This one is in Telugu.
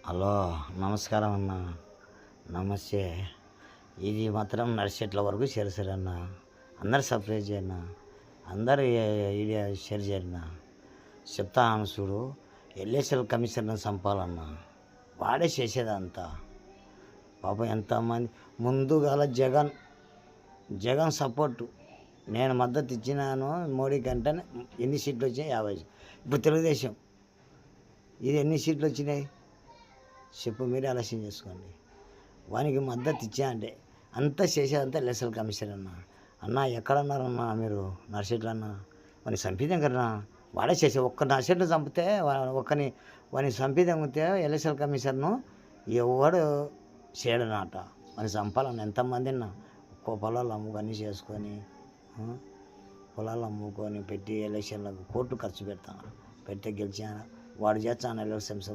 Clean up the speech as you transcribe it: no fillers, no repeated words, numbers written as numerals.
హలో, నమస్కారం అన్న. నమస్తే. ఇది మాత్రం నడిచేట్ల వరకు చేరసరన్న. అందరు సర్ప్రైజ్ చేయన్న, అందరు వీడియో షేర్ చేయన్న. చెప్తాను చూడు, ఎల్ఎస్ఎల్ కమిషనర్ చంపాలన్న, వాడే చేసేదంతా. పాపం ఎంతమంది ముందుగాల జగన్ సపోర్టు నేను మద్దతు ఇచ్చినాను మోడీ కంటే. ఎన్ని సీట్లు వచ్చాయి? 50. ఇప్పుడు తెలుగుదేశం ఇది ఎన్ని సీట్లు వచ్చినాయి చెప్పు, మీరే ఆలస్యం చేసుకోండి. వానికి మద్దతు ఇచ్చా అంటే అంతా చేసేదంతా ఎల్ఎస్ఎల్ కమిషన్ అన్న ఎక్కడన్నారన్నా మీరు? నర్సెట్లు అన్న వాడిని చంపిదేం కదన్నా, వాడే చేసే. ఒక్క నర్సెట్లు చంపితే వాడిని చంపిదేమితే ఎల్ఎస్ఎల్ కమిషన్ను ఎవడు చేయడనట. వాడిని చంపాలన్న. ఎంతమంది అన్న పొలాలు అమ్ముకొని చేసుకొని, పొలాలు అమ్ముకొని పెట్టి ఎలక్షన్లకు కోట్లు ఖర్చు పెడతాను, పెడితే గెలిచాను. వాడు చేస్తాను ఎలక్షన్స్